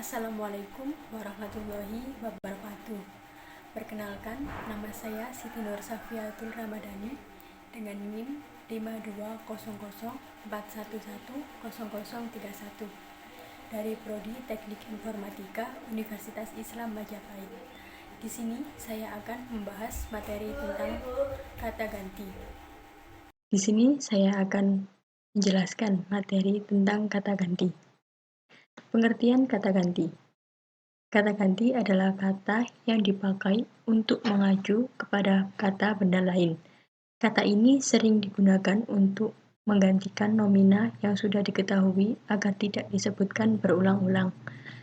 Assalamualaikum warahmatullahi wabarakatuh. Perkenalkan, nama saya Siti Nur Safiatul Ramadhani dengan NIM 5204110031 dari Prodi Teknik Informatika Universitas Islam Majapahit. Di sini saya akan membahas materi tentang kata ganti. Di sini saya akan menjelaskan materi tentang kata ganti. Pengertian kata ganti. Kata ganti adalah kata yang dipakai untuk mengacu kepada kata benda lain. Kata ini sering digunakan untuk menggantikan nomina yang sudah diketahui agar tidak disebutkan berulang-ulang.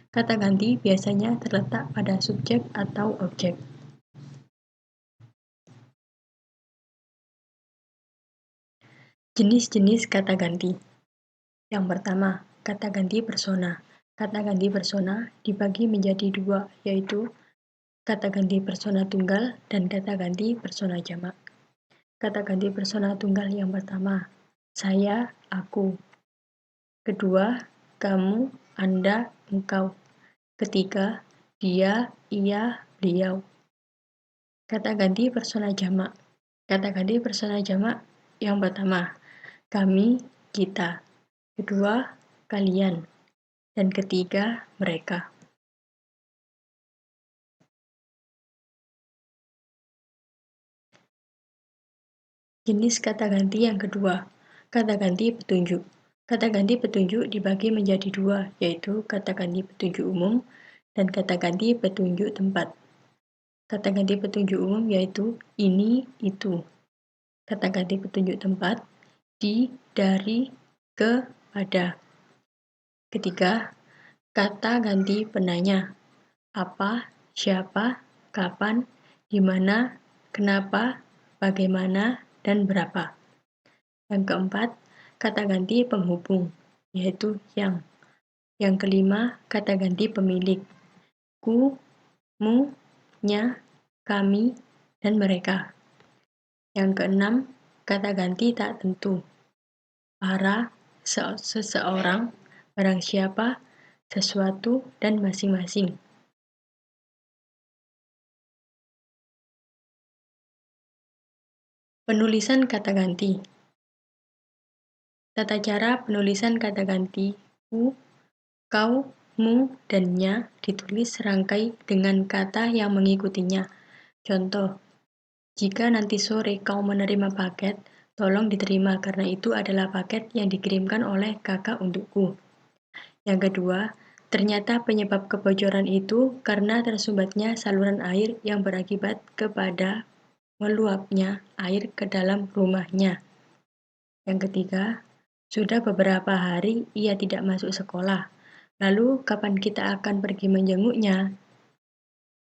Kata ganti biasanya terletak pada subjek atau objek. Jenis-jenis kata ganti. Yang pertama, kata ganti persona. Kata ganti persona dibagi menjadi dua, yaitu kata ganti persona tunggal dan kata ganti persona jamak. Kata ganti persona tunggal yang pertama, saya, aku. Kedua, kamu, Anda, engkau. Ketiga, dia, ia, beliau. Kata ganti persona jamak. Kata ganti persona jamak yang pertama, kami, kita. Kedua, kalian. Dan ketiga, mereka. Jenis kata ganti yang kedua, kata ganti petunjuk. Kata ganti petunjuk dibagi menjadi dua, yaitu kata ganti petunjuk umum dan kata ganti petunjuk tempat. Kata ganti petunjuk umum yaitu ini, itu. Kata ganti petunjuk tempat, di, dari, ke, pada. Ketiga, kata ganti penanya. Apa, siapa, kapan, di mana, kenapa, bagaimana, dan berapa. Yang keempat, kata ganti penghubung, yaitu yang. Yang kelima, kata ganti pemilik. Ku, mu, nya, kami, dan mereka. Yang keenam, kata ganti tak tentu. Para, seseorang, barang siapa, sesuatu, dan masing-masing. Penulisan kata ganti. Tata cara penulisan kata ganti ku, kau, mu, dan nya ditulis serangkai dengan kata yang mengikutinya. Contoh, jika nanti sore kau menerima paket, tolong diterima karena itu adalah paket yang dikirimkan oleh kakak untukku. Yang kedua, ternyata penyebab kebocoran itu karena tersumbatnya saluran air yang berakibat kepada meluapnya air ke dalam rumahnya. Yang ketiga, sudah beberapa hari ia tidak masuk sekolah. Lalu kapan kita akan pergi menjenguknya?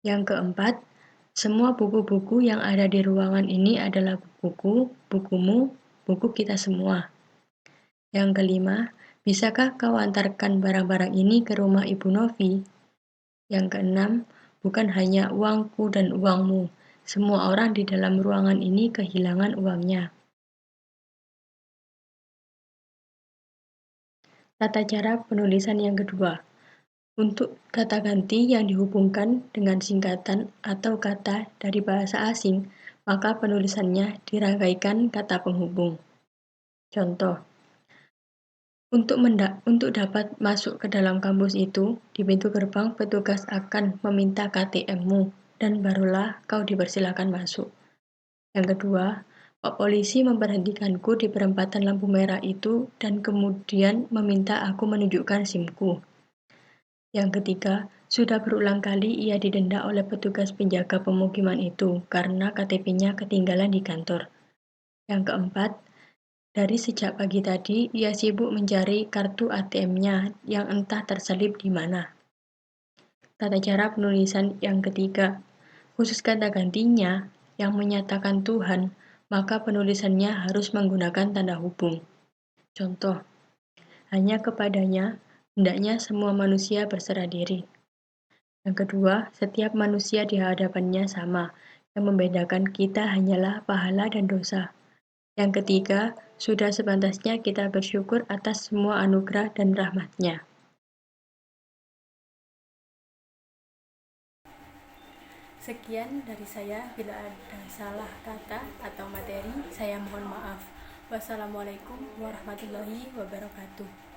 Yang keempat, semua buku-buku yang ada di ruangan ini adalah bukuku, bukumu, buku kita semua. Yang kelima, bisakah kau antarkan barang-barang ini ke rumah Ibu Novi? Yang keenam, bukan hanya uangku dan uangmu. Semua orang di dalam ruangan ini kehilangan uangnya. Tata cara penulisan yang kedua. Untuk kata ganti yang dihubungkan dengan singkatan atau kata dari bahasa asing, maka penulisannya dirangkaikan kata penghubung. Contoh, untuk dapat masuk ke dalam kampus itu, di pintu gerbang petugas akan meminta KTM-mu dan barulah kau dipersilakan masuk. Yang kedua, Pak Polisi memberhentikanku di perempatan lampu merah itu dan kemudian meminta aku menunjukkan SIM-ku. Yang ketiga, sudah berulang kali ia didenda oleh petugas penjaga pemukiman itu karena KTP-nya ketinggalan di kantor. Yang keempat, dari sejak pagi tadi ia sibuk mencari kartu ATM-nya yang entah terselip di mana. Tata cara penulisan yang ketiga, khusus kata gantinya yang menyatakan Tuhan, maka penulisannya harus menggunakan tanda hubung. Contoh, hanya kepadanya hendaknya semua manusia berserah diri. Yang kedua, setiap manusia di hadapannya sama. Yang membedakan kita hanyalah pahala dan dosa. Yang ketiga, sudah sepantasnya kita bersyukur atas semua anugerah dan rahmat-Nya. Sekian dari saya, bila ada salah kata atau materi, saya mohon maaf. Wassalamualaikum warahmatullahi wabarakatuh.